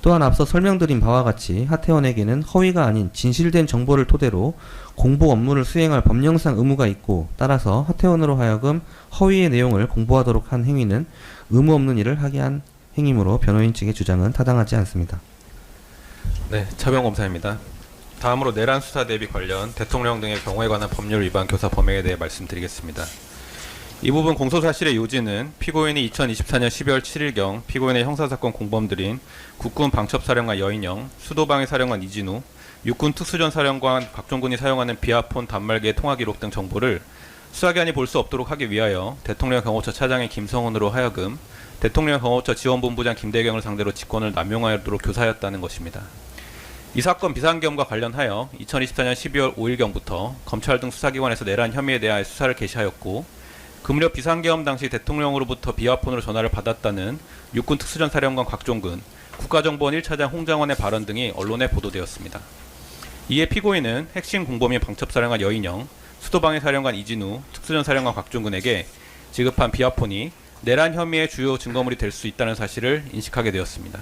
또한 앞서 설명드린 바와 같이 하태원에게는 허위가 아닌 진실된 정보를 토대로 공보 업무를 수행할 법령상 의무가 있고 따라서 하태원으로 하여금 허위의 내용을 공보하도록 한 행위는 의무 없는 일을 하게 한 행위므로 변호인 측의 주장은 타당하지 않습니다. 네, 차병검사입니다. 다음으로 내란 수사 대비 관련 대통령 등의 경우에 관한 법률 위반 교사 범행에 대해 말씀드리겠습니다. 이 부분 공소사실의 요지는 피고인이 2024년 12월 7일경 피고인의 형사사건 공범들인 국군 방첩사령관 여인영, 수도방위사령관 이진우, 육군 특수전사령관 박종근이 사용하는 비아폰 단말기의 통화기록 등 정보를 수사기관이 볼 수 없도록 하기 위하여 대통령 경호처 차장인 김성훈으로 하여금 대통령 경호처 지원본부장 김대경을 상대로 직권을 남용하도록 교사하였다는 것입니다. 이 사건 비상계엄과 관련하여 2024년 12월 5일경부터 검찰 등 수사기관에서 내란 혐의에 대하여 수사를 개시하였고 그 무렵 비상계엄 당시 대통령으로부터 비화폰으로 전화를 받았다는 육군 특수전사령관 곽종근, 국가정보원 1차장 홍장원의 발언 등이 언론에 보도되었습니다. 이에 피고인은 핵심 공범인 방첩사령관 여인영, 수도방위사령관 이진우, 특수전사령관 곽종근에게 지급한 비화폰이 내란 혐의의 주요 증거물이 될 수 있다는 사실을 인식하게 되었습니다.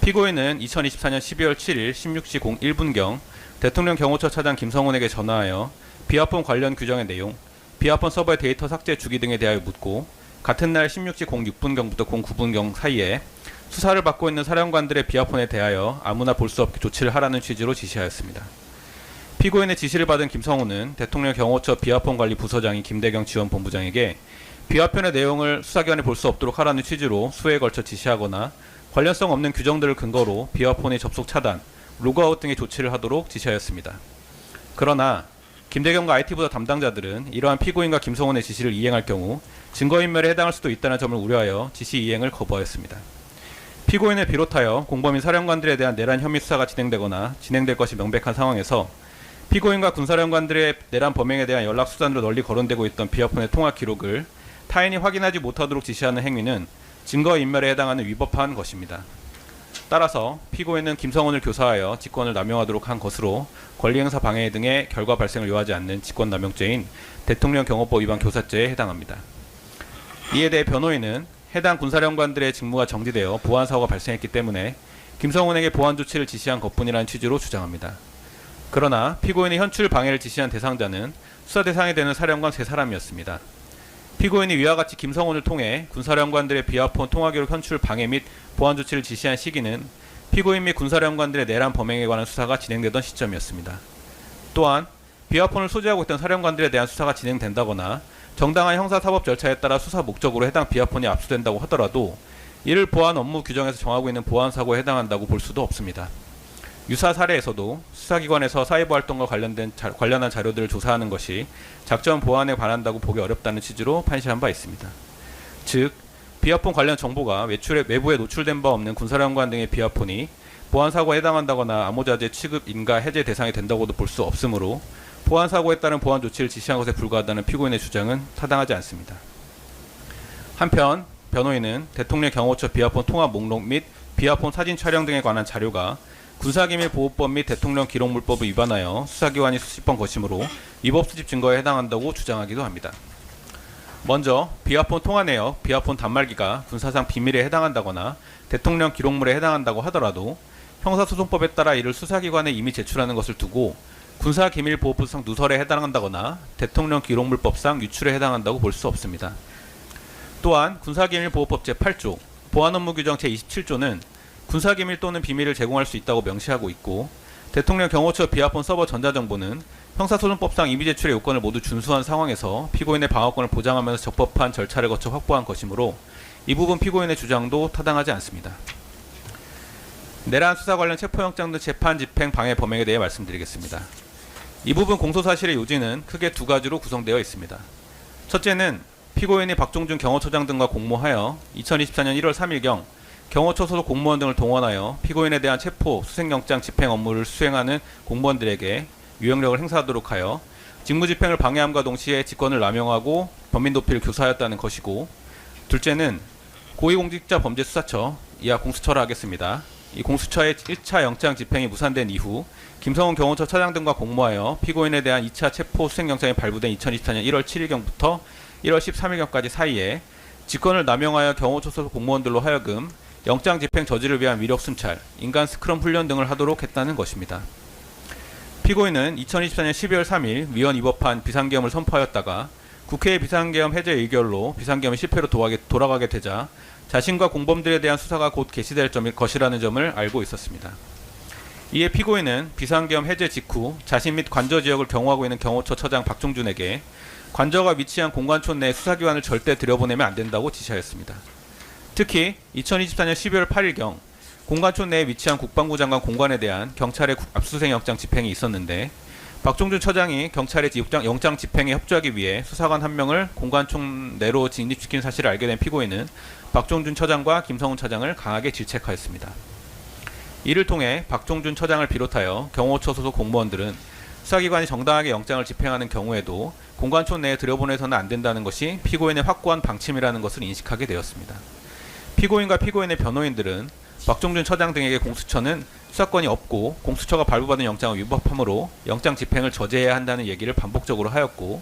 피고인은 2024년 12월 7일 16시 01분경 대통령 경호처 차장 김성훈에게 전화하여 비화폰 관련 규정의 내용, 비화폰 서버의 데이터 삭제 주기 등에 대하여 묻고 같은 날 16시 06분경부터 09분경 사이에 수사를 받고 있는 사령관들의 비화폰에 대하여 아무나 볼 수 없게 조치를 하라는 취지로 지시하였습니다. 피고인의 지시를 받은 김성훈은 대통령 경호처 비화폰 관리 부서장인 김대경 지원본부장에게 비화폰의 내용을 수사기관에 볼 수 없도록 하라는 취지로 수회에 걸쳐 지시하거나 관련성 없는 규정들을 근거로 비화폰의 접속 차단, 로그아웃 등의 조치를 하도록 지시하였습니다. 그러나 김대경과 IT부서 담당자들은 이러한 피고인과 김성훈의 지시를 이행할 경우 증거인멸에 해당할 수도 있다는 점을 우려하여 지시 이행을 거부하였습니다. 피고인을 비롯하여 공범인 사령관들에 대한 내란 혐의 수사가 진행되거나 진행될 것이 명백한 상황에서 피고인과 군사령관들의 내란 범행에 대한 연락 수단으로 널리 거론되고 있던 비화폰의 통화 기록을 타인이 확인하지 못하도록 지시하는 행위는 증거인멸에 해당하는 위법한 것입니다. 따라서 피고인은 김성훈을 교사하여 직권을 남용하도록 한 것으로 권리행사 방해 등의 결과 발생을 요하지 않는 직권남용죄인 대통령 경호법 위반 교사죄에 해당합니다. 이에 대해 변호인은 해당 군사령관들의 직무가 정지되어 보안사고가 발생했기 때문에 김성훈에게 보안 조치를 지시한 것뿐이라는 취지로 주장합니다. 그러나 피고인의 현출 방해를 지시한 대상자는 수사 대상이 되는 사령관 3사람이었습니다. 피고인이 위와 같이 김성훈을 통해 군사령관들의 비화폰 통화기록 현출 방해 및 보안 조치를 지시한 시기는 피고인 및 군사령관들의 내란 범행에 관한 수사가 진행되던 시점이었습니다. 또한 비화폰을 소지하고 있던 사령관들에 대한 수사가 진행된다거나 정당한 형사사법 절차에 따라 수사 목적으로 해당 비화폰이 압수된다고 하더라도 이를 보안 업무 규정에서 정하고 있는 보안사고에 해당한다고 볼 수도 없습니다. 유사 사례에서도 수사기관에서 사이버 활동과 관련한 자료들을 조사하는 것이 작전 보안에 관한다고 보기 어렵다는 취지로 판시한 바 있습니다. 즉, 비화폰 관련 정보가 외부에 노출된 바 없는 군사령관 등의 비화폰이 보안사고에 해당한다거나 암호자재 취급, 인가, 해제 대상이 된다고도 볼 수 없으므로 보안사고에 따른 보안 조치를 지시한 것에 불과하다는 피고인의 주장은 타당하지 않습니다. 한편 변호인은 대통령 경호처 비화폰 통화 목록 및 비화폰 사진 촬영 등에 관한 자료가 군사기밀보호법 및 대통령 기록물법을 위반하여 수사기관이 수집한 것이므로 위법 수집 증거에 해당한다고 주장하기도 합니다. 먼저 비화폰 통화 내역, 비화폰 단말기가 군사상 비밀에 해당한다거나 대통령 기록물에 해당한다고 하더라도 형사소송법에 따라 이를 수사기관에 이미 제출하는 것을 두고 군사기밀보호법상 누설에 해당한다거나 대통령 기록물법상 유출에 해당한다고 볼 수 없습니다. 또한 군사기밀보호법 제8조, 보안업무 규정 제27조는 군사기밀 또는 비밀을 제공할 수 있다고 명시하고 있고 대통령 경호처 비화폰 서버 전자정보는 형사소송법상 이미 제출의 요건을 모두 준수한 상황에서 피고인의 방어권을 보장하면서 적법한 절차를 거쳐 확보한 것이므로 이 부분 피고인의 주장도 타당하지 않습니다. 내란 수사 관련 체포영장 등 재판 집행 방해 범행에 대해 말씀드리겠습니다. 이 부분 공소사실의 요지는 크게 두 가지로 구성되어 있습니다. 첫째는 피고인이 박종준 경호처장 등과 공모하여 2024년 1월 3일경 경호처 소속 공무원 등을 동원하여 피고인에 대한 체포, 수색영장 집행 업무를 수행하는 공무원들에게 유형력을 행사하도록 하여 직무집행을 방해함과 동시에 직권을 남용하고 범민도피를 교사하였다는 것이고, 둘째는 고위공직자범죄수사처, 이하 공수처라 하겠습니다. 이 공수처의 1차 영장 집행이 무산된 이후 김성훈 경호처 차장 등과 공모하여 피고인에 대한 2차 체포 수색영장이 발부된 2024년 1월 7일경부터 1월 13일경까지 사이에 직권을 남용하여 경호처 소속 공무원들로 하여금 영장 집행 저지를 위한 위력 순찰, 인간 스크럼 훈련 등을 하도록 했다는 것입니다. 피고인은 2024년 12월 3일 위헌 위법한 비상계엄을 선포하였다가 국회의 비상계엄 해제 의결로 비상계엄이 실패로 돌아가게 되자 자신과 공범들에 대한 수사가 곧 개시될 것이라는 점을 알고 있었습니다. 이에 피고인은 비상계엄 해제 직후 자신 및 관저 지역을 경호하고 있는 경호처 처장 박종준에게 관저가 위치한 공관촌 내 수사기관을 절대 들여보내면 안 된다고 지시하였습니다. 특히 2024년 12월 8일경 공관촌 내에 위치한 국방부 장관 공관에 대한 경찰의 압수수색 영장 집행이 있었는데 박종준 처장이 경찰의 영장 집행에 협조하기 위해 수사관 한 명을 공관촌 내로 진입시킨 사실을 알게 된 피고인은 박종준 처장과 김성훈 차장을 강하게 질책하였습니다. 이를 통해 박종준 처장을 비롯하여 경호처 소속 공무원들은 수사기관이 정당하게 영장을 집행하는 경우에도 공관촌 내에 들여보내서는 안 된다는 것이 피고인의 확고한 방침이라는 것을 인식하게 되었습니다. 피고인과 피고인의 변호인들은 박종준 처장 등에게 공수처는 수사권이 없고 공수처가 발부받은 영장을 위법함으로 영장 집행을 저지해야 한다는 얘기를 반복적으로 하였고,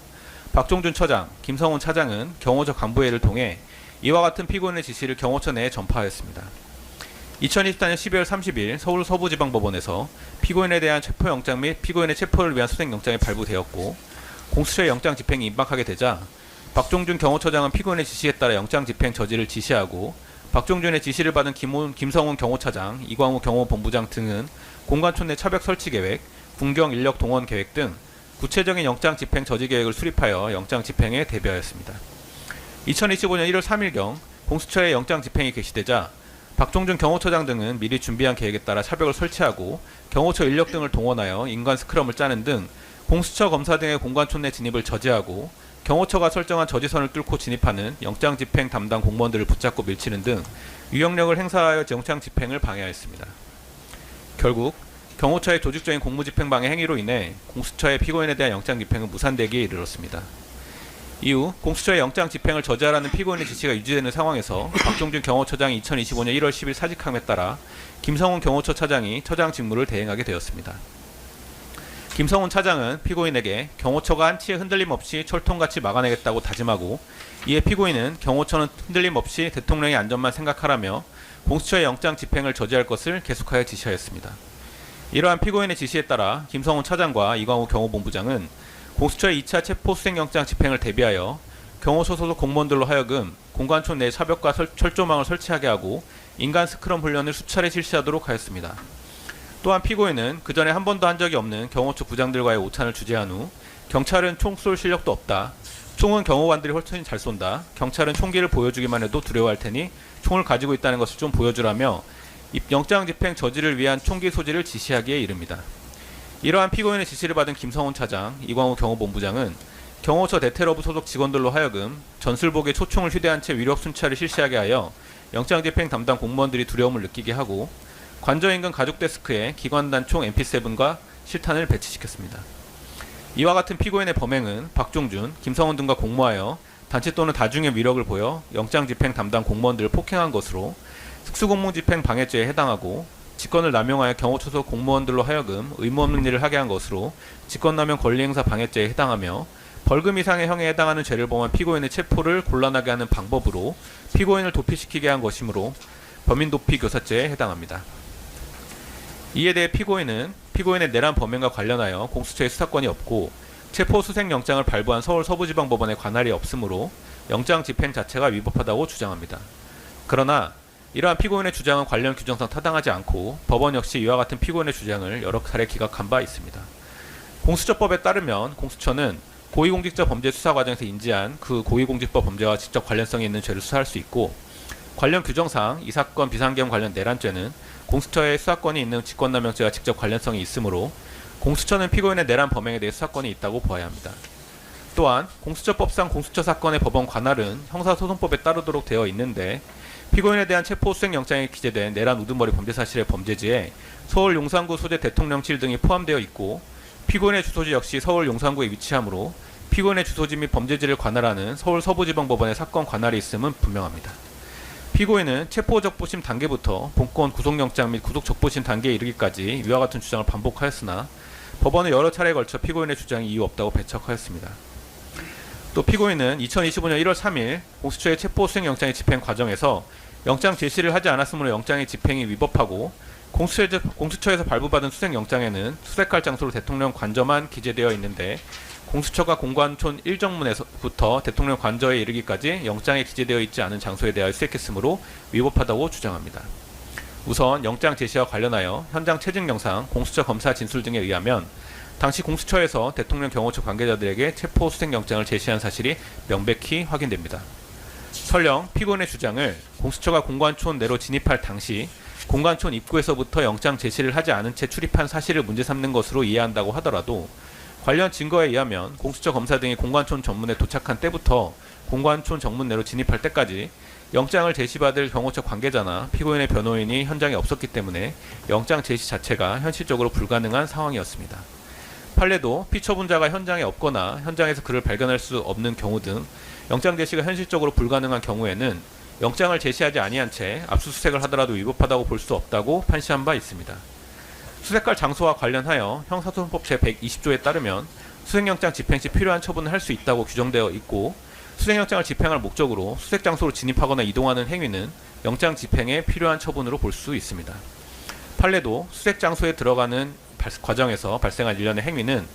박종준 처장, 김성훈 차장은 경호처 간부회의를 통해 이와 같은 피고인의 지시를 경호처 내에 전파하였습니다. 2024년 12월 30일 서울 서부지방법원에서 피고인에 대한 체포영장 및 피고인의 체포를 위한 수색영장이 발부되었고, 공수처의 영장 집행이 임박하게 되자 박종준 경호처장은 피고인의 지시에 따라 영장 집행 저지를 지시하고, 박종준의 지시를 받은 김성훈 경호차장, 이광우 경호본부장 등은 공관촌 내 차벽 설치 계획, 군경 인력 동원 계획 등 구체적인 영장 집행 저지 계획을 수립하여 영장 집행에 대비하였습니다. 2025년 1월 3일경 공수처의 영장 집행이 개시되자 박종준 경호처장 등은 미리 준비한 계획에 따라 차벽을 설치하고 경호처 인력 등을 동원하여 인간 스크럼을 짜는 등 공수처 검사 등의 공관촌 내 진입을 저지하고, 경호처가 설정한 저지선을 뚫고 진입하는 영장 집행 담당 공무원들을 붙잡고 밀치는 등 유형력을 행사하여 영장 집행을 방해하였습니다. 결국 경호처의 조직적인 공무집행 방해 행위로 인해 공수처의 피고인에 대한 영장 집행은 무산되기에 이르렀습니다. 이후 공수처의 영장 집행을 저지하라는 피고인의 지시가 유지되는 상황에서 박종준 경호처장이 2025년 1월 10일 사직함에 따라 김성훈 경호처 차장이 처장 직무를 대행하게 되었습니다. 김성훈 차장은 피고인에게 경호처가 한치의 흔들림 없이 철통같이 막아내겠다고 다짐하고, 이에 피고인은 경호처는 흔들림 없이 대통령의 안전만 생각하라며 공수처의 영장 집행을 저지할 것을 계속하여 지시하였습니다. 이러한 피고인의 지시에 따라 김성훈 차장과 이광우 경호본부장은 공수처의 2차 체포 수색영장 집행을 대비하여 경호처 소속 공무원들로 하여금 공관촌 내 차벽과 철조망을 설치하게 하고 인간 스크럼 훈련을 수차례 실시하도록 하였습니다. 또한 피고인은 그전에 한 번도 한 적이 없는 경호처 부장들과의 오찬을 주재한 후, 경찰은 총 쏠 실력도 없다, 총은 경호관들이 훨씬 잘 쏜다, 경찰은 총기를 보여주기만 해도 두려워할 테니 총을 가지고 있다는 것을 좀 보여주라며 영장 집행 저지를 위한 총기 소지를 지시하기에 이릅니다. 이러한 피고인의 지시를 받은 김성훈 차장, 이광우 경호본부장은 경호처 대테러부 소속 직원들로 하여금 전술복에 초총을 휴대한 채 위력 순찰을 실시하게 하여 영장 집행 담당 공무원들이 두려움을 느끼게 하고, 관저 인근 가죽 데스크에 기관단총 MP7과 실탄을 배치시켰습니다. 이와 같은 피고인의 범행은 박종준, 김성훈 등과 공모하여 단체 또는 다중의 위력을 보여 영장 집행 담당 공무원들을 폭행한 것으로 특수공무집행 방해죄에 해당하고, 직권을 남용하여 경호처 소속 공무원들로 하여금 의무 없는 일을 하게 한 것으로 직권남용 권리행사 방해죄에 해당하며, 벌금 이상의 형에 해당하는 죄를 범한 피고인의 체포를 곤란하게 하는 방법으로 피고인을 도피시키게 한 것이므로 범인도피교사죄에 해당합니다. 이에 대해 피고인은 피고인의 내란 범행과 관련하여 공수처의 수사권이 없고 체포 수색영장을 발부한 서울 서부지방법원에 관할이 없으므로 영장 집행 자체가 위법하다고 주장합니다. 그러나 이러한 피고인의 주장은 관련 규정상 타당하지 않고 법원 역시 이와 같은 피고인의 주장을 여러 차례 기각한 바 있습니다. 공수처법에 따르면 공수처는 고위공직자 범죄 수사 과정에서 인지한 그 고위공직법 범죄와 직접 관련성이 있는 죄를 수사할 수 있고, 관련 규정상 이 사건 비상계엄 관련 내란죄는 공수처의 수사권이 있는 직권남용죄와 직접 관련성이 있으므로 공수처는 피고인의 내란 범행에 대해 수사권이 있다고 보아야 합니다. 또한 공수처법상 공수처 사건의 법원 관할은 형사소송법에 따르도록 되어 있는데, 피고인에 대한 체포 수색영장에 기재된 내란 우두머리 범죄 사실의 범죄지에 서울 용산구 소재 대통령실 등이 포함되어 있고, 피고인의 주소지 역시 서울 용산구에 위치하므로 피고인의 주소지 및 범죄지를 관할하는 서울 서부지방법원의 사건 관할이 있음은 분명합니다. 피고인은 체포적부심 단계부터 본권 구속영장 및 구속적부심 단계에 이르기까지 위와 같은 주장을 반복하였으나 법원은 여러 차례에 걸쳐 피고인의 주장이 이유 없다고 배척하였습니다. 또 피고인은 2025년 1월 3일 공수처의 체포 수색영장의 집행 과정에서 영장 제시를 하지 않았으므로 영장의 집행이 위법하고, 공수처에서 발부받은 수색영장에는 수색할 장소로 대통령 관저만 기재되어 있는데, 공수처가 공관촌 1정문에서부터 대통령 관저에 이르기까지 영장에 기재되어 있지 않은 장소에 대하여 수색했으므로 위법하다고 주장합니다. 우선 영장 제시와 관련하여 현장 채증 영상, 공수처 검사 진술 등에 의하면 당시 공수처에서 대통령 경호처 관계자들에게 체포 수색영장을 제시한 사실이 명백히 확인됩니다. 설령 피고인의 주장을 공수처가 공관촌 내로 진입할 당시 공관촌 입구에서부터 영장 제시를 하지 않은 채 출입한 사실을 문제 삼는 것으로 이해한다고 하더라도, 관련 증거에 의하면 공수처 검사 등이 공관촌 정문에 도착한 때부터 공관촌 정문 내로 진입할 때까지 영장을 제시받을 경호처 관계자나 피고인의 변호인이 현장에 없었기 때문에 영장 제시 자체가 현실적으로 불가능한 상황이었습니다. 판례도 피처분자가 현장에 없거나 현장에서 그를 발견할 수 없는 경우 등 영장 제시가 현실적으로 불가능한 경우에는 영장을 제시하지 아니한 채 압수수색을 하더라도 위법하다고 볼 수 없다고 판시한 바 있습니다. 수색할 장소와 관련하여 형사소송법 제120조에 따르면 수색영장 집행 시 필요한 처분을 할 수 있다고 규정되어 있고, 수색영장을 집행할 목적으로 수색 장소로 진입하거나 이동하는 행위는 영장 집행에 필요한 처분으로 볼 수 있습니다. 판례도 수색 장소에 들어가는 과정에서 발생한 일련의 행위는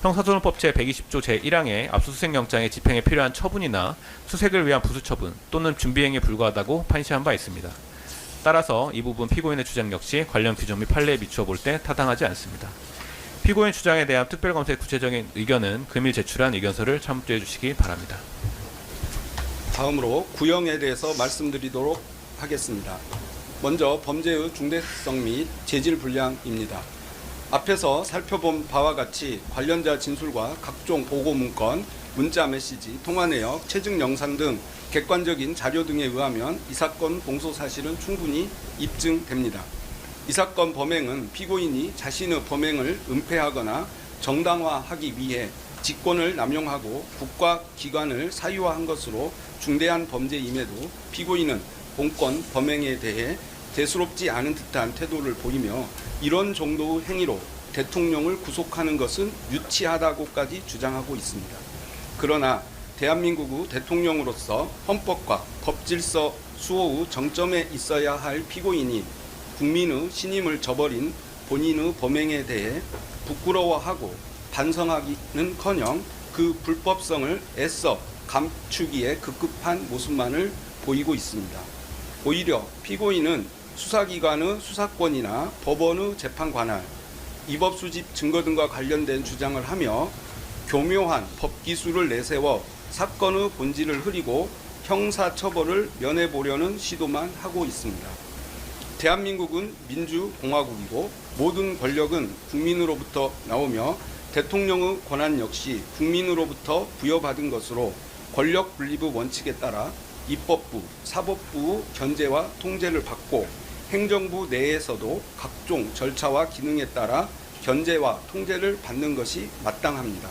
형사소송법 제120조 제1항의 압수수색영장의 집행에 필요한 처분이나 수색을 위한 부수처분 또는 준비행위에 불과하다고 판시한 바 있습니다. 따라서 이 부분 피고인의 주장 역시 관련 규정 및 판례에 비추어 볼 때 타당하지 않습니다. 피고인 주장에 대한 특별검사의 구체적인 의견은 금일 제출한 의견서를 참조해 주시기 바랍니다. 다음으로 구형에 대해서 말씀드리도록 하겠습니다. 먼저 범죄의 중대성 및 재질 분량입니다. 앞에서 살펴본 바와 같이 관련자 진술과 각종 보고 문건, 문자 메시지, 통화 내역, 체증 영상 등 객관적인 자료 등에 의하면 이 사건 공소 사실은 충분히 입증됩니다. 이 사건 범행은 피고인이 자신의 범행을 은폐하거나 정당화하기 위해 직권을 남용하고 국가 기관을 사유화한 것으로 중대한 범죄임에도 피고인은 본건 범행에 대해 대수롭지 않은 듯한 태도를 보이며 이런 정도의 행위로 대통령을 구속하는 것은 유치하다고까지 주장하고 있습니다. 그러나 대한민국의 대통령으로서 헌법과 법질서 수호의 정점에 있어야 할 피고인이 국민의 신임을 저버린 본인의 범행에 대해 부끄러워하고 반성하기는커녕 그 불법성을 애써 감추기에 급급한 모습만을 보이고 있습니다. 오히려 피고인은 수사기관의 수사권이나 법원의 재판 관할, 입법 수집 증거 등과 관련된 주장을 하며 교묘한 법기술을 내세워 사건의 본질을 흐리고 형사처벌을 면해보려는 시도만 하고 있습니다. 대한민국은 민주공화국이고 모든 권력은 국민으로부터 나오며 대통령의 권한 역시 국민으로부터 부여받은 것으로 권력 분립의 원칙에 따라 입법부, 사법부의 견제와 통제를 받고 행정부 내에서도 각종 절차와 기능에 따라 견제와 통제를 받는 것이 마땅합니다.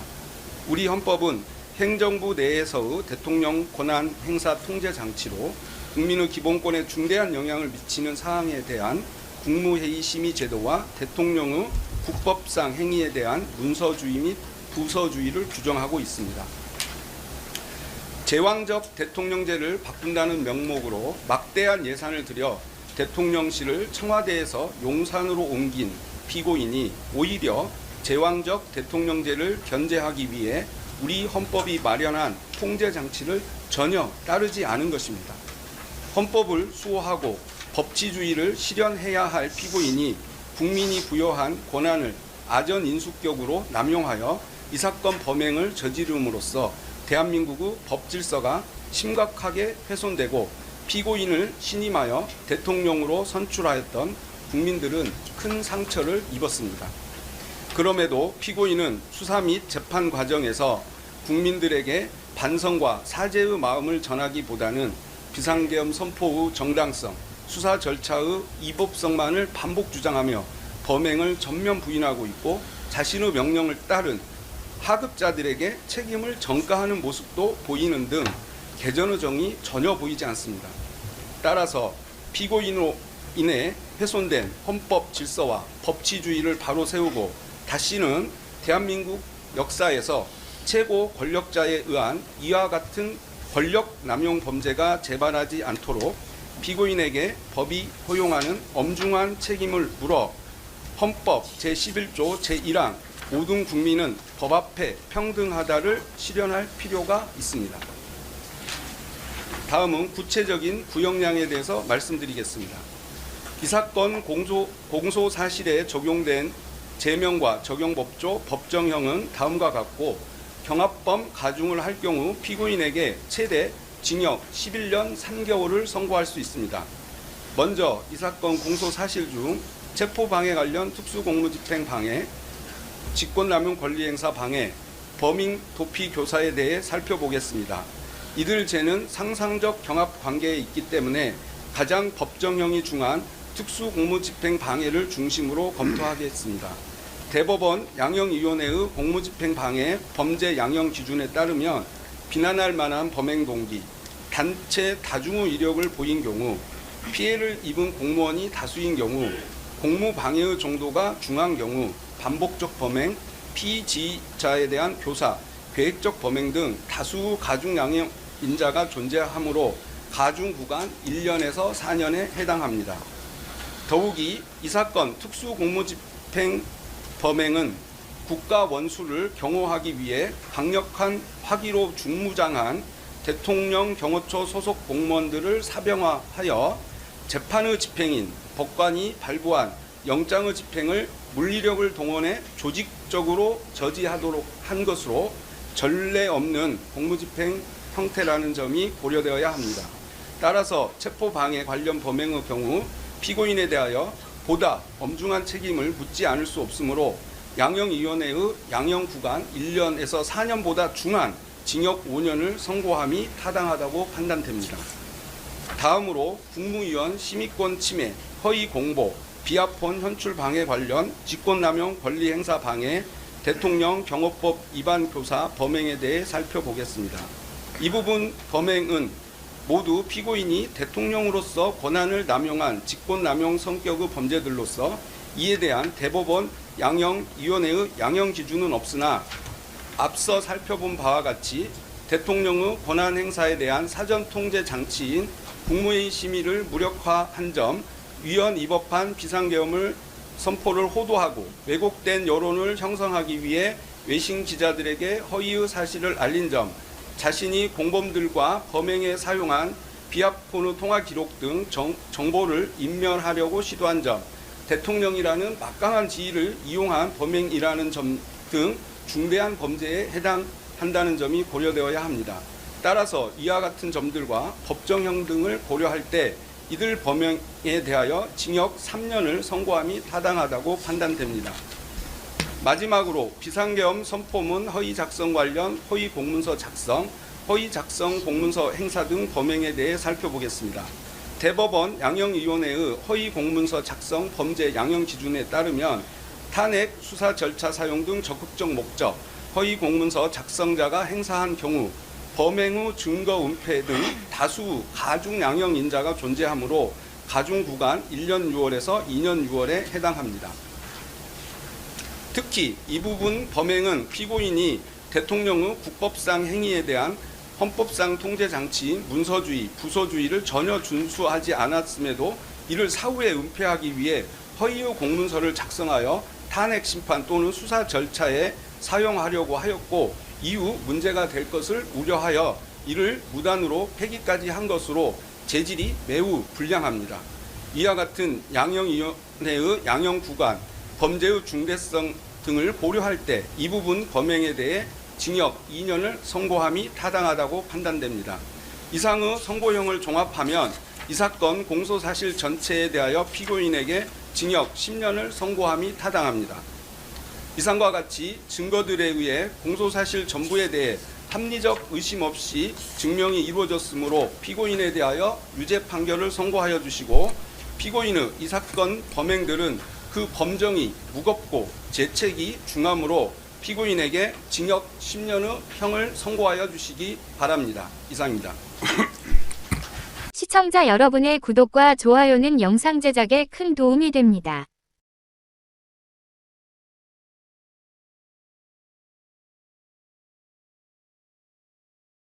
우리 헌법은 행정부 내에서의 대통령 권한 행사 통제 장치로 국민의 기본권에 중대한 영향을 미치는 사항에 대한 국무회의 심의 제도와 대통령의 국법상 행위에 대한 문서주의 및 부서주의를 규정하고 있습니다. 제왕적 대통령제를 바꾼다는 명목으로 막대한 예산을 들여 대통령실을 청와대에서 용산으로 옮긴 피고인이 오히려 제왕적 대통령제를 견제하기 위해 우리 헌법이 마련한 통제 장치를 전혀 따르지 않은 것입니다. 헌법을 수호하고 법치주의를 실현해야 할 피고인이 국민이 부여한 권한을 아전인수격으로 남용하여 이 사건 범행을 저지름으로써 대한민국의 법질서가 심각하게 훼손되고 피고인을 신임하여 대통령으로 선출하였던 국민들은 큰 상처를 입었습니다. 그럼에도 피고인은 수사 및 재판 과정에서 국민들에게 반성과 사죄의 마음을 전하기보다는 비상계엄 선포의 정당성, 수사 절차의 이법성만을 반복 주장하며 범행을 전면 부인하고 있고 자신의 명령을 따른 하급자들에게 책임을 전가하는 모습도 보이는 등 개전의 정이 전혀 보이지 않습니다. 따라서 피고인으로 인해 훼손된 헌법 질서와 법치주의를 바로 세우고 다시는 대한민국 역사에서 최고 권력자에 의한 이와 같은 권력 남용 범죄가 재발하지 않도록 피고인에게 법이 허용하는 엄중한 책임을 물어 헌법 제11조 제1항 모든 국민은 법 앞에 평등하다를 실현할 필요가 있습니다. 다음은 구체적인 구형량에 대해서 말씀드리겠습니다. 이 사건 공소 사실에 적용된 제명과 적용법조 법정형은 다음과 같고 경합범 가중을 할 경우 피고인에게 최대 징역 11년 3개월을 선고할 수 있습니다. 먼저 이 사건 공소 사실 중 체포방해 관련 특수공무집행 방해, 직권남용 권리행사 방해, 범인 도피 교사에 대해 살펴보겠습니다. 이들 죄는 상상적 경합 관계에 있기 때문에 가장 법정형이 중한 특수공무집행 방해를 중심으로 검토하겠습니다. 대법원 양형위원회의 공무집행방해 범죄 양형 기준에 따르면 비난할 만한 범행 동기, 단체 다중의 이력을 보인 경우, 피해를 입은 공무원이 다수인 경우, 공무방해의 정도가 중한 경우, 반복적 범행, 피지자에 대한 교사, 계획적 범행 등 다수 가중양형 인자가 존재하므로 가중구간 1년에서 4년에 해당합니다. 더욱이 이 사건 특수공무집행 범행은 국가 원수를 경호하기 위해 강력한 화기로 중무장한 대통령 경호처 소속 공무원들을 사병화하여 재판의 집행인 법관이 발부한 영장의 집행을 물리력을 동원해 조직적으로 저지하도록 한 것으로 전례 없는 공무집행 형태라는 점이 고려되어야 합니다. 따라서 체포방해 관련 범행의 경우 피고인에 대하여 보다 엄중한 책임을 묻지 않을 수 없으므로 양형위원회의 양형구간 1년에서 4년보다 중한 징역 5년을 선고함이 타당하다고 판단됩니다. 다음으로 국무위원 심의권 침해, 허위 공보, 비합본 현출 방해 관련 직권남용 권리행사 방해, 대통령 경호법 위반 교사 범행에 대해 살펴보겠습니다. 이 부분 범행은 모두 피고인이 대통령으로서 권한을 남용한 직권남용 성격의 범죄들로서 이에 대한 대법원 양형위원회의 양형 기준은 없으나 앞서 살펴본 바와 같이 대통령의 권한 행사에 대한 사전 통제 장치인 국무회의 심의를 무력화한 점, 위헌 위법한 비상계엄을 선포를 호도하고 왜곡된 여론을 형성하기 위해 외신 기자들에게 허위의 사실을 알린 점, 자신이 공범들과 범행에 사용한 비합본의 통화 기록 등 정보를 인멸하려고 시도한 점, 대통령이라는 막강한 지위를 이용한 범행이라는 점 등 중대한 범죄에 해당한다는 점이 고려되어야 합니다. 따라서 이와 같은 점들과 법정형 등을 고려할 때 이들 범행에 대하여 징역 3년을 선고함이 타당하다고 판단됩니다. 마지막으로 비상계엄 선포문 허위 작성 관련 허위 공문서 작성, 허위 작성 공문서 행사 등 범행에 대해 살펴보겠습니다. 대법원 양형위원회의 허위 공문서 작성 범죄 양형 기준에 따르면 탄핵 수사 절차 사용 등 적극적 목적, 허위 공문서 작성자가 행사한 경우 범행 후 증거 은폐 등 다수 가중 양형 인자가 존재하므로 가중 구간 1년 6월에서 2년 6월에 해당합니다. 특히 이 부분 범행은 피고인이 대통령의 국법상 행위에 대한 헌법상 통제 장치인 문서주의, 부서주의를 전혀 준수하지 않았음에도 이를 사후에 은폐하기 위해 허위의 공문서를 작성하여 탄핵 심판 또는 수사 절차에 사용하려고 하였고 이후 문제가 될 것을 우려하여 이를 무단으로 폐기까지 한 것으로 재질이 매우 불량합니다. 이와 같은 양형위원회의 양형구간, 범죄의 중대성 등을 고려할 때 이 부분 범행에 대해 징역 2년을 선고함이 타당하다고 판단됩니다. 이상의 선고형을 종합하면 이 사건 공소사실 전체에 대하여 피고인에게 징역 10년을 선고함이 타당합니다. 이상과 같이 증거들에 의해 공소사실 전부에 대해 합리적 의심 없이 증명이 이루어졌으므로 피고인에 대하여 유죄 판결을 선고하여 주시고 피고인의 이 사건 범행들은 그 범정이 무겁고 죄책이 중하므로 피고인에게 징역 10년의 형을 선고하여 주시기 바랍니다. 이상입니다. 시청자 여러분의 구독과 좋아요는 영상 제작에 큰 도움이 됩니다.